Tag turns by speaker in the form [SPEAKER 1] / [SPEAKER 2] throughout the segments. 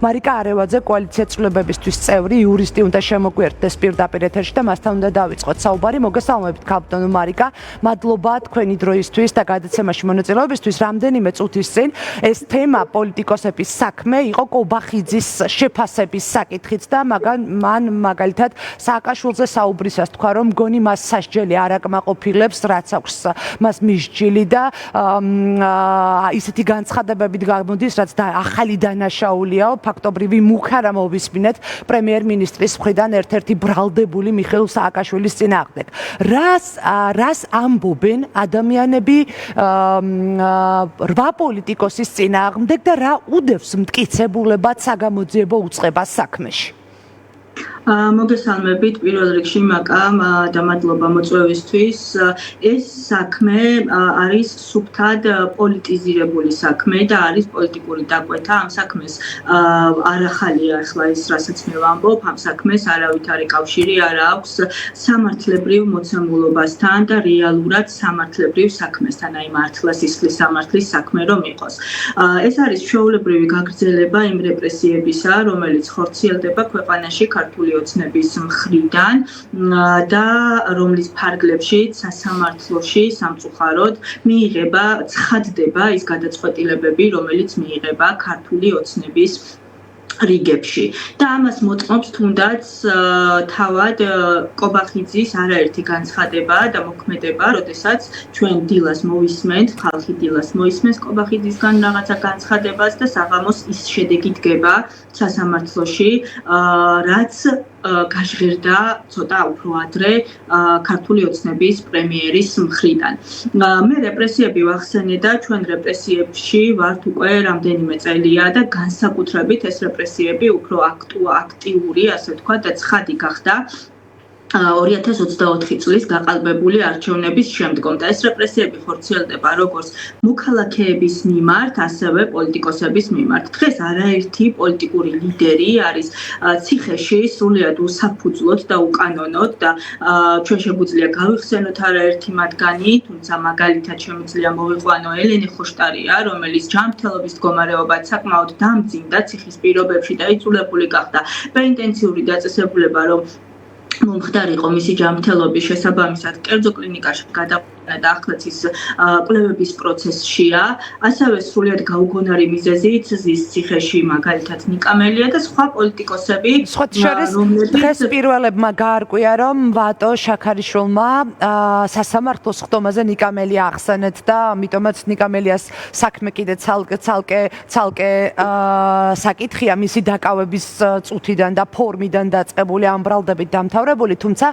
[SPEAKER 1] მარიკა არევაძე კოალიცია ცვლილებებისთვის წევრი იურისტი უნდა შემოგვიერთდეს პირდაპირ ეთერში და მასთან უნდა დავიწყოთ საუბარი. მოგესალმებით კაპიტანო მარიკა, მადლობა თქვენი დროისთვის და გადაცემაში მონაწილეობისთვის. რამდენიმე წუთის წინ ეს თემა პოლიტიკოსების საქმე იყო კობახიძის შეფასების საკითხიც და მან მაგალითად სააკაშვილზე საუბრისას თქვა, რომ მგონი მას სასჯელი არ აკმაყოფილებს, რაც აქვს მას მისჯილი და ისეთი განცხადებებით გამოდის, რაც ახალი დანაშაულიაო. ფაქტობრივი მუქ არა მოვისმინეთ პრემიერ-მინისტრის მხრიდან ერთ-ერთი ბრალდებული მიხეილ სააკაშვილის წინააღმდეგ. რას ამბობენ ადამიანები 8 პოლიტიკოსის წინააღმდეგ და რა უდევს მტკიცებულებად საგამოძიებო უწყებას საქმეში?
[SPEAKER 2] მოგესალმებით პირველ რიგში მაკა და მადლობა მოწვევისთვის. ეს საქმე არის სუფთად პოლიტიზირებული საქმე და არის პოლიტიკური დაკვეთა. ამ საქმეს არ ახალია ახლა ის, რასაც მე ვამბობ, ამ საქმეს არავითარი კავშირი არ აქვს სამართლებრივ მოცემულობასთან და რეალურად სამართლებრივ საქმესთან, აი მართლა სისხლის სამართლის საქმე რომ იყოს. ეს არის ჩვეულებრივი გაგრძელება იმ რეპრესიებისა, რომელიც ხორციელდება ქვეყანაში ქართული ოცნების მხრიდან და რომლის ფარგლებშიც სასამართლოში სამწუხაროდ მიიღება, ცხადდება ის გადაწყვეტილებები, რომელიც მიიღება ქართული ოცნების რიგებში და ამას მოწმობს თუნდაც თავად კობახიძის არაერთი განცხადება და მოქმედება, როდესაც ჩვენ დილას მოვისმენთ, ხალხი დილას მოისმენს კობახიძისგან რაღაცა განცხადებას და საღამოს ის შედეგი დგება სასამართლოში, რაც გაჟღერდა ცოტა უფრო ადრე ქართული ოცნების პრემიერის მხრიდან. მე რეპრესიები ვახსენე და ჩვენ რეპრესიებში ვართ უკვე რამდენიმე წელია და განსაკუთრებით ეს რეპრესიები უფრო აქტიური, ასე ვთქვათ, და ცხადი გახდა 2024 წლის გაყალბებული არჩევნების შემდგომ და ეს რეპრესიები ხორციელდება როგორც მოქალაქეების მიმართ, ასევე პოლიტიკოსების მიმართ. დღეს არაერთი პოლიტიკური ლიდერი არის ციხეში სრულიად უსაფუძვლოდ და უკანონოდ და ჩვენ შეგვიძლია გავიხსენოთ არაერთი მათგანი, თუმცა მაგალითად შემიძლია მოვიყვანო ელენე ხოშტარია, რომელიც ჯანმრთელობის მდგომარეობად საკმაოდ დამძიმდა ციხის პირობებში და იწულებული გახდა პრეინტენსიური დაწესებულება, რომ მომხდარიყო მისი ჯანმრთელობის შესაბამისად კერძო კლინიკაში გადაყვანა და ახლაც ის კვლევების პროცესშია. ასევე სრულიად გაუგონარი მიზეზით ზის ციხეში მაგალითად ნიკამელია და სხვა პოლიტიკოსები,
[SPEAKER 1] რომლებიც დღეს პირველებმა გაარკვია, რომ ვატო შაქარიშვილმა სასამართლოს ხდომაზე ნიკამელია ახსენეთ და ამიტომაც ნიკამელიას საქმე კიდე ცალკე საკითხია მისი დაკავების წუთიდან და ფორმიდან დაწყებული ამ ბრალდებით დამთავრებული, თუმცა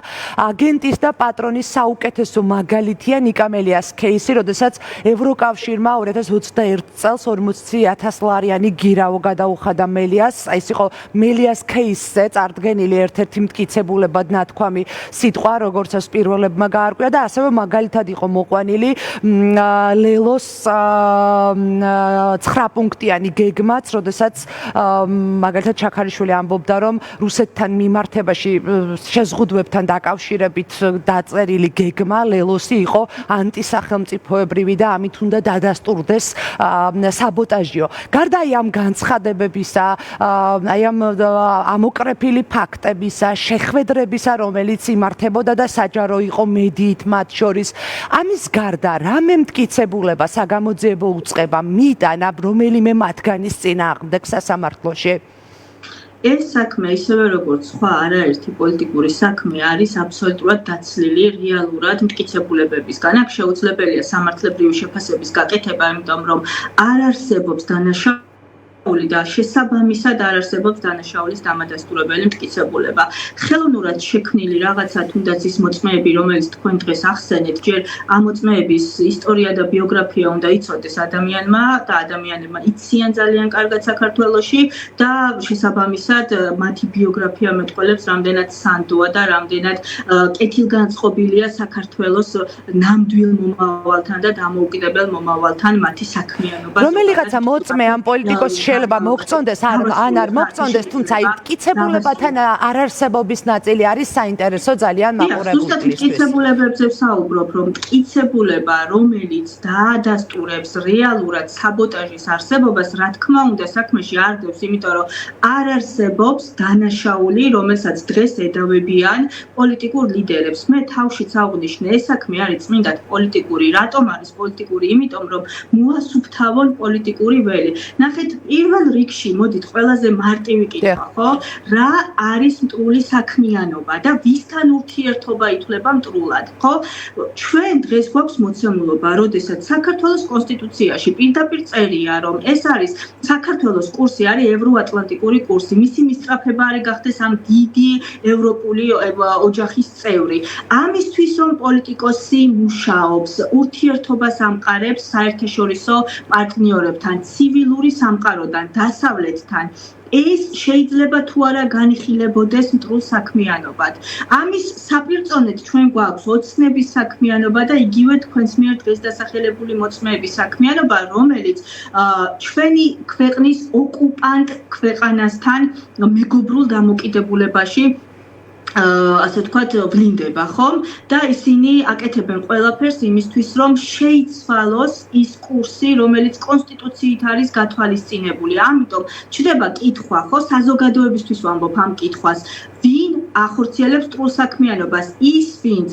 [SPEAKER 1] აგენტის და პატრონის საუკეთესო მაგალითია ნიკამელიას кейსი, როდესაც ევროკავშირმა 2021 წელს 40,000 ლარიანი გირავო გადაუხადა მელიას. ეს იყო მელიას кейსზე წარდგენილი ერთ-ერთი მტკიცებულებად ნათქვამი სიტყვა, როგორც ეს პირველებმა გაარკვია და ასევე მაგალითად იყო მოყვანილი ლელოს 9 პუნქტიანი გეგმაც, როდესაც მაგალითად შაქარიშვილი ამბობდა, რომ რუსეთთან მიმართებაში შეზღუდვებთან დაკავშირებით დაწერილი გეგმა ლელოსი იყო ანტისახელმწიფოებრივი და ამით უნდა დადასტურდეს საბოტაჟიო. გარდა ამ განცხადებებისა, ამ ამოკრეფილი ფაქტებისა, შეხვედრებისა, რომელიც იმართებოდა და საჯარო იყო მედიით მათ შორის, ამის გარდა რამე მტკიცებულება საგამოძიებო უწყება მიიტანა რომელიმე მათგანის წინააღმდეგ სასამართლოში?
[SPEAKER 2] ეს საქმე ისევე როგორც სხვა არაერთი პოლიტიკური საქმე არის აბსოლუტურად დაცლილი რეალურად მტკიცებულებებისგან. აქ შეუძლებელია სამართლებრივი შეფასების გაკეთება, იმიტომ რომ არ არსებობს დანაშაული და შესაბამისად არ არსებობს დანაშაულის დამადასტურებელი მტკიცებულება. ხელოვნურად შექმნილი რაღაცა თუნდაც ის მოწმეები, რომელიც თქვენ დღეს ახსენეთ, ჯერ ამ მოწმეების ისტორია და ბიოგრაფია უნდა იცოდეს ადამიანმა და ადამიანებმა იციან ძალიან კარგად საქართველოში და შესაბამისად მათი ბიოგრაფია მეტყველებს რამდენად სანდოა და რამდენად კეთილგანწყობილია საქართველოს ნამდვილ მომავალთან და დამოუკიდებელ მომავალთან მათი საქმიანობა.
[SPEAKER 1] რომელიღაცა მოწმე ამ პოლიტიკოსს შეიძლება მოგწონდეს ან არ მოგწონდეს, თუმცა მტკიცებულებათან არარსებობის ნაწილი არის საინტერესო ძალიან მაყურებლისთვის.
[SPEAKER 2] მტკიცებულებებზე ვსაუბრობ, რომ მტკიცებულება, რომელიც დაადასტურებს რეალურად საბოტაჟის არსებობას, რა თქმა უნდა, საქმეში არ დევს, იმიტომ რომ არ არსებობს დანაშაული, რომელსაც დღეს ედავებიან პოლიტიკურ ლიდერებს. მე თავშიც აღვნიშნე, ეს საქმე არის წმინდად პოლიტიკური. რატომ არის პოლიტიკური? იმიტომ რომ მოასუფთავონ პოლიტიკური ველი. ნახეთ, პირველ რიგში მოდით ყველაზე მარტივი კითხვა, ხო? რა არის მტრული საქმიანობა და ვისთან ურთიერთობა ითვლება მტრულად, ხო? ჩვენ დღეს გვაქვს მოცემულობა, როდესაც საქართველოს კონსტიტუციაში პირდაპირ წერია, რომ ეს არის საქართველოს კურსი არის ევროატლანტიკური კურსი. მისი მისწრაფება არის გახდეს ამ დიდი ევროპული ოჯახის წევრი. ამისთვის რომ პოლიტიკოსი მუშაობს, ურთიერთობას ამყარებს საერთაშორისო პარტნიორებთან, ცივილური სამყაროდან, დასავლეთთან, ეს შეიძლება თუ არა განიხილებოდეს მტრულ საქმიანობად. ამის საპირწონედ ჩვენ გვაქვს ოცნების საქმიანობა და იგივე თქვენს მიერ დღეს დასახელებული მოწმეების საქმიანობა, რომელიც ჩვენი ქვეყნის ოკუპანტ ქვეყანასთან მეგობრულ დამოკიდებულებაში ასე ვთქვათ, ვლინდება, ხომ? და ისინი აკეთებენ ყველაფერს იმისთვის, რომ შეიცვალოს ის კურსი, რომელიც კონსტიტუციით არის გათვალისწინებული. ამიტომ ჩდება კითხვა, ხო, საზოგადოებისთვის ვამბობ ამ კითხვას, ვინ ახორციელებს მტრულ საქმიანობას? ის, ვინც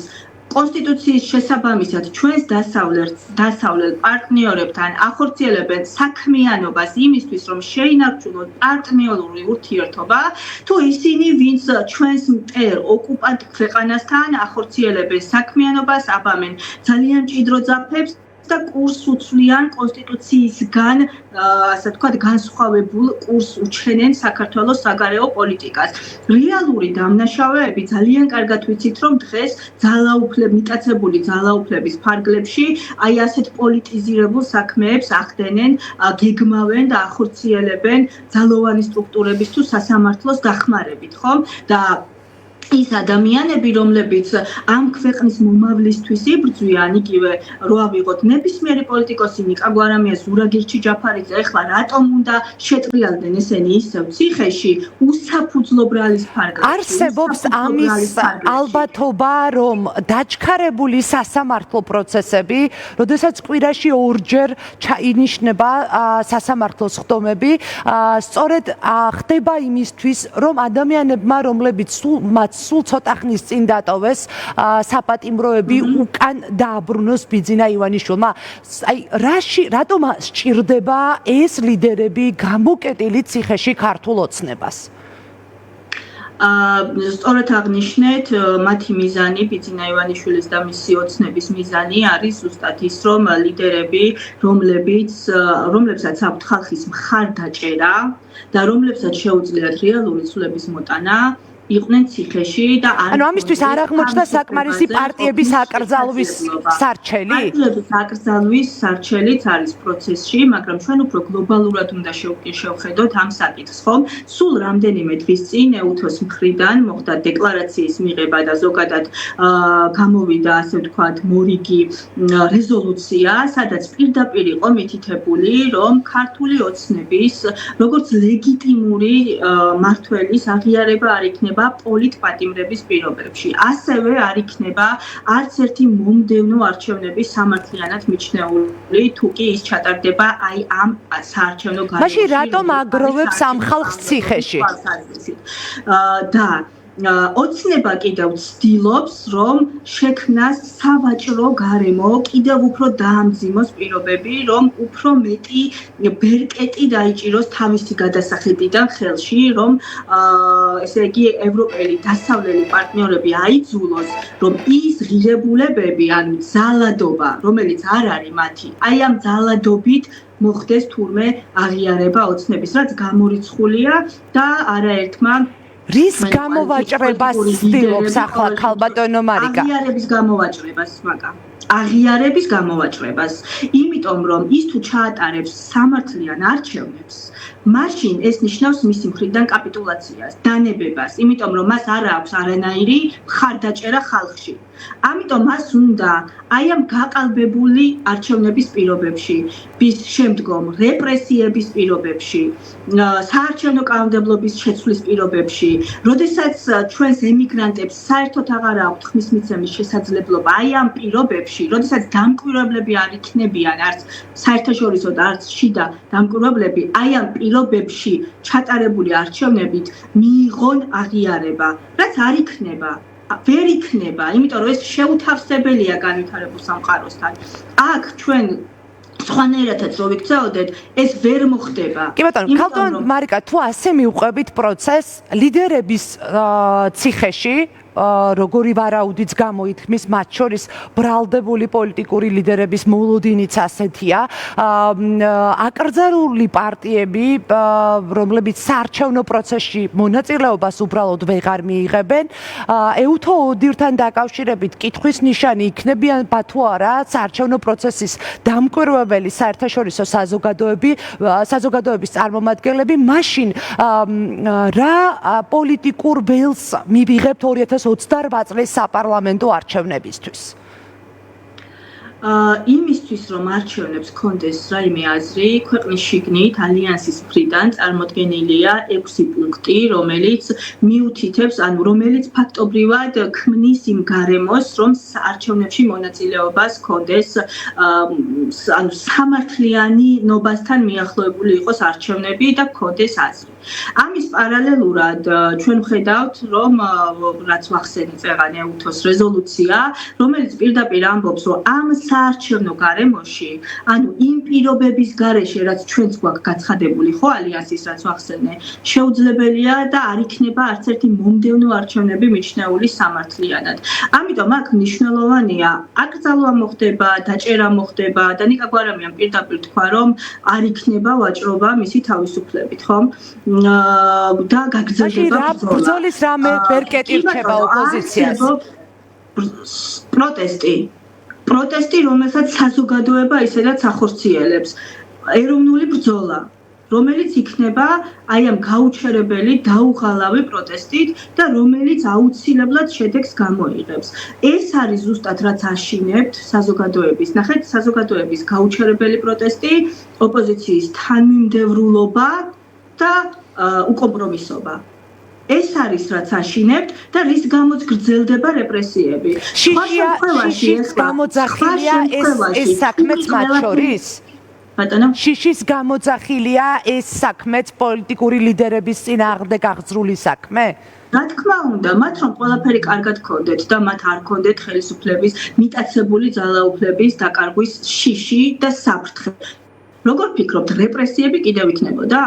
[SPEAKER 2] კონსტიტუციის შესაბამისად ჩვენს დასავლელ პარტნიორებთან ახორციელებენ საქმიანობას იმისთვის, რომ შეინარჩუნონ პარტნიორული ურთიერთობა, თუ ისინი, ვინც ჩვენს მტერ ოკუპანტ ქვეყანასთან ახორციელებენ საქმიანობას, აბამენ ძალიან მჭიდრო ძაფებს და კურს უცვლიან კონსტიტუციისგან, ასე ვთქვათ, განსხვავებულ კურს უჩენენ საქართველოს საგარეო პოლიტიკას. რეალური დამნაშავეები ძალიან კარგად ვიცით, რომ დღეს მიტაცებული ძალაუფლების ფარგლებში აი ასეთ პოლიტიზირებულ საქმეებს ახდენენ, გეგმავენ და ახორციელებენ ძალოვანი სტრუქტურების თუ სასამართლოს დახმარებით, ხო? და ის ადამიანები, რომლებიც ამ ქვეყნის მომავლისთვის იბრძვიან, იგივე რო ავიღოთ ნებისმიერი პოლიტიკოსი, ნიკა გვარამია, ზურაგირჩი ჯაფარიძე, ეხლა რატომ უნდა შეტრიალდნენ ესენი ისევ ციხეში, უსაფუძვლო ბრალის ფარგლებში?
[SPEAKER 1] არსებობს ამის ალბათობა, რომ დაჩქარებული სასამართლო პროცესები, როდესაც კვირაში ორჯერ ჩაინიშნება სასამართლოს ხდომები, სწორედ ხდება იმისთვის, რომ ადამიანებმა, რომლებიც სულ ცოტა ხნის წინ დატოვეს საპატიმროები, უკან დააბრუნოს ბიძინა ივანიშვილმა. აი, რატომ სჭირდება ეს ლიდერები გამოკეტილი ციხეში ქართულ ოცნებას?
[SPEAKER 2] სწორად აღნიშნეთ, მათი მიზანი, ბიძინა ივანიშვილის და მისი ოცნების მიზანი არის ზუსტად ის, რომ ლიდერები, რომლებსაც აქვთ ხალხის მხარდაჭერა და რომლებსაც შეუძლიათ რეალური ცვლილების მოტანა, იყვნენ ციხეში და
[SPEAKER 1] ანუ ამისთვის არ აღმოჩნდა საკმარისი პარტიების აკრძალვის სარჩელი?
[SPEAKER 2] პარტიების აკრძალვის სარჩელიც არის პროცესში, მაგრამ ჩვენ უფრო გლობალურად უნდა შევხედოთ ამ საკითხს, ხომ? სულ რამდენიმე თვის წინ EUTHO-ს მხრიდან მოხდა დეკლარაციის მიღება და ზოგადად გამოვიდა, ასე ვთქვათ, მორიგი რეზოლუცია, სადაც პირდაპირ იყო მითითებული, რომ ქართული ოცნების როგორც ლეგიტიმური მმართველის აღიარება არ იქნება პოლიტპატიმრების პირობებში. ასევე არ იქნება არც ერთი მომდევნო არჩევნების სამართლიანად მიჩნეული, თუ კი ის ჩატარდება აი ამ საარჩევნო გარემოში.
[SPEAKER 1] მაშინ რატომ აგროვებს ამ ხალხს ციხეში?
[SPEAKER 2] და ოცნება კიდევ ცდილობს, რომ შექმნას სავაჭრო გარემო, კიდევ უფრო დაამძიმოს პირობები, რომ უფრო მეტი ბერკეტი დაიჭიროს თავისი გადასახედიდან ხელში, რომ ესე იგი ევროპელი დასავლელი პარტნიორები აიძულოს, რომ ის ღირებულებები, ანუ ძალადობა, რომელიც არ არის მათი, აი ამ ძალადობით მოხდეს თურმე აღიარება ოცნების, რაც გამორიცხულია და არაერთმა
[SPEAKER 1] რის გამოვაჭრებას ცდილობს ახლა ქალბატონო მარიკა?
[SPEAKER 2] აღიარების გამოვაჭრებას, მაგა. აღიარების გამოვაჭრებას. იმიტომ რომ ის თუ ჩაატარებს სამართლიან არჩევნებს, მაშინ ეს ნიშნავს მისი მხრიდან კაპიტულაციას, დანებებას, იმიტომ რომ მას არ აქვს არანაირი მხარდაჭერა ხალხში. ამიტომ მას უნდა აი ამ გაყალბებული არჩევნების პირობებში, bis შემდგომ რეპრესიების პირობებში, საარჩევნო კანონმდებლობის შეცვლის პირობებში, როდესაც ჩვენს ემიგრანტებს საერთოდ აღარ აქვთ ხმის მიცემის შესაძლებლობა, აი ამ პირობებში, როდესაც დამკვირვებლები არ იქნებიან, არც საერთაშორისო და არც შიდა დამკვირვებლები, აი ამ პირობებში ჩატარებული არჩევნებით მიიღონ აღიარება, რაც არ იქნება. ვერ იქნება, იმიტომ რომ ეს შეუთავსებელია განვითარებულ სამყაროსთან. აქ ჩვენ სხვანაირადაც რო ვიქცეოდეთ, ეს ვერ მოხდება.
[SPEAKER 1] კი ბატონო, ქალბატონ მარიკა, თუ ასე მიუყვებით პროცესს ლიდერების ციხეში როგორი ვარაუდიც გამოითქმის, მათ შორის ბრალდებული პოლიტიკური ლიდერების მოლოდინიც ასეთია. აკრძალული პარტიები, რომლებიც საარჩევნო პროცესში მონაწილეობას უბრალოდ ვეღარ მიიღებენ, ეუთო ოდირთან დაკავშირებით კითხვის ნიშანი იქნებიან თუ არა საარჩევნო პროცესის დამკვირვებელი საერთაშორისო საზოგადოების წარმომადგენლები, მაშინ რა პოლიტიკურ ველს მივიღებთ 2028 წლის საპარლამენტო არჩევნებისთვის?
[SPEAKER 2] იმისთვის რომ არჩევნებს კონდეს რაიმე აზრი, ქვეყნის შიგნით ალიანსის მხრიდან წარმოდგენილია 6 პუნქტი, რომელიც მიუთითებს, ანუ რომელიც ფაქტობრივად ქმნის იმ გარემოს, რომ არჩევნებში მონაწილეობას კონდეს, ანუ სამართლიანი ნობასთან მიახლოებული იყოს არჩევნები და კონდეს აზრი. ამის პარალელურად ჩვენ ვხედავთ, რომ რაც ვახსენეთ წეგან ეუთოს რეზოლუცია, რომელიც პირდაპირ ამბობს, რომ ამ საარჩევნო გარემოში, ანუ იმ პირობების გარეშე, რაც ჩვენც გვაქვს გაცხადებული ხო ალიანსის, რაც ვახსენე, შეუძლებელია და არ იქნება არც ერთი მომდევნო არჩევნები მიჩნეული სამართლიანად. ამიტომ აქ მნიშვნელოვანია, აკრძალვა მოხდება, დაჭერა მოხდება და ნიკა გვარამიან პირდაპირ თქვა, რომ არ იქნება ვაჭრობა მისი თავისუფლებით, ხო? და გაგრძელდება
[SPEAKER 1] ბრძოლის რამე ბერკეტი რჩება ოპოზიციას. პროტესტი, რომელსაც საზოგადოება ისედაც ახორციელებს, ეროვნული ბრძოლა, რომელიც იქნება აი ამ გაუჩერებელი, დაუღალავი პროტესტით და რომელიც აუცილებლად შედეგს გამოიღებს. ეს არის ზუსტად რაც აშინებთ საზოგადოების. ნახეთ, საზოგადოების გაუჩერებელი პროტესტი, ოპოზიციის თანმიმდევრულობა და უკომპრომისობა. ეს არის რაც აშინებთ და რის გამოც გრძელდება რეპრესიები. შიშის გამოძახილია ეს საქმეც მათ შორის?
[SPEAKER 2] ბატონო,
[SPEAKER 1] შიშის გამოძახილია ეს საქმეც პოლიტიკური ლიდერების წინააღმდეგ აღძრული საქმე?
[SPEAKER 2] რა თქმა უნდა, მათ რომ ყველაფერი კარგად ქონდეთ და მათ არ ქონდეთ ხელისუფლების მიტაცებული ძალაუფლების დაკარგვის შიში და საფრთხე. როგორ ფიქრობთ, რეპრესიები კიდევ იქნებოდა?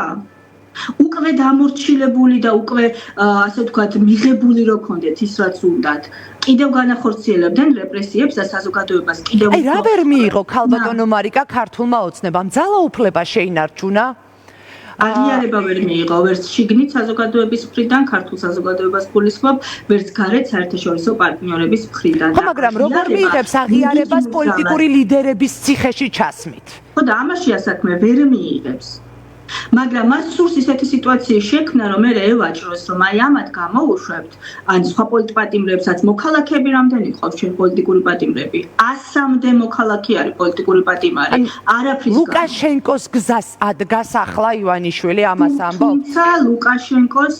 [SPEAKER 2] უკვე დამორჩილებული და უკვე ასე ვთქვათ მიღებული რო ქონდეთ ის რაც უნდათ კიდევ განახორციელებდნენ რეპრესიებს და საზოგადოებას კიდევ
[SPEAKER 1] აი რა ვერ მიიღო ქალბატონო მარიკა ქართულმა ოცნებამ ძალაუფლება შეინარჩუნა
[SPEAKER 2] აღიარება ვერ მიიღო ვერც შიგნით საზოგადოების მხრიდან ქართულ საზოგადოებას გულისხმობ ვერც გარეთ საერთაშორისო პარტნიორების მხრიდან
[SPEAKER 1] ხო მაგრამ როგორ მიიღებს აღიარებას პოლიტიკური ლიდერების ციხეში ჩასმით
[SPEAKER 2] ხო და ამაშია საქმე ვერ მიიღებს მაგრამ მას სურს ისეთი სიტუაცია შექმნა, რომ მე ევაჭროს, რომ აი ამათ გამოუშვებთ, ან სხვა პოლიტპატიმრებსაც მოქალაქეები რამდენი ყავს ჩვენ პოლიტიკური პატიმრები? 100-მდე მოქალაქე არის პოლიტიკური პატიმარი. არაფრის
[SPEAKER 1] ლუკაშენკოს გზას ადგას ახლა ივანიშვილი ამას ამბობს.
[SPEAKER 2] თუმცა ლუკაშენკოს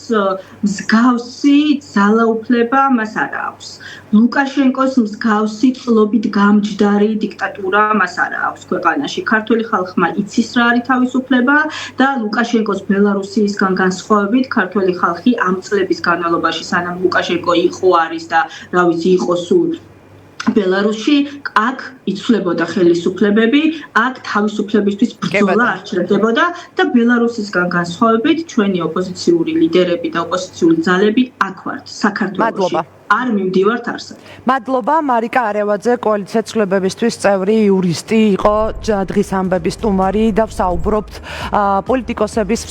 [SPEAKER 2] მსგავსი ძალაუფლება მას არ აქვს. ლუკაშენკოს მსგავსი წლობით გამჯდარი დიქტატურა მას არ აქვს ქვეყანაში. ქართული ხალხმა იცის რა არის თავისუფლება და ლუკაშენკოს ბელარუსიისგან განსხვავებით ქართული ხალხი ამ წლების განმავლობაში სანამ ლუკაშენკო იყო არის და რა ვიცი იყო სულ ბელარუსში აქ იცვლებოდა ხელისუფლებები, აქ თავისუფლებისთვის ბრძოლა არ ჩერდებოდა და ბელარუსისგან განსხვავებით ჩვენი ოპოზიციური ლიდერები და ოპოზიციური ძალები აქ ვართ საქართველოში. არ მივდივართ არსად.
[SPEAKER 1] მადლობა მარიკა არევაძე კოალიცია ცვლილებებისთვის წევრი იურისტი იყო დღის ამბების სტუმარი და ვსაუბრობთ პოლიტიკოსების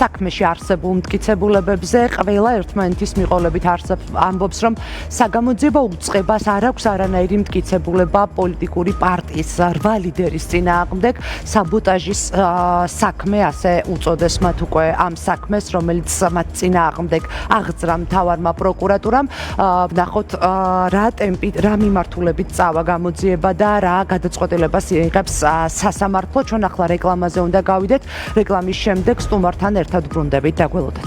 [SPEAKER 1] საქმეში არსებულ მტკიცებულებებზე ყველა ერთმანეთის მიყოლებით ამბობს რომ საგამოძიებო უწყებას არ აქვს არანაირი მტკიცებულება პოლიტიკური პარტიის 8 ლიდერის წინააღმდეგ საბოტაჟის საქმე ასე უწოდეს მათ უკვე ამ საქმეს რომელიც მათ წინააღმდეგ აღძრა მთავარმა პროკურატურამ ვნახოთ რა მიმართულებით წავა გამოძიება და რა გადაწყვეტილებას იღებს სასამართლო ჩვენ ახლა რეკლამაზე უნდა გავიდეთ რეკლამის შემდეგ სტუმართან ერთად ბრუნდებით დაგველოდეთ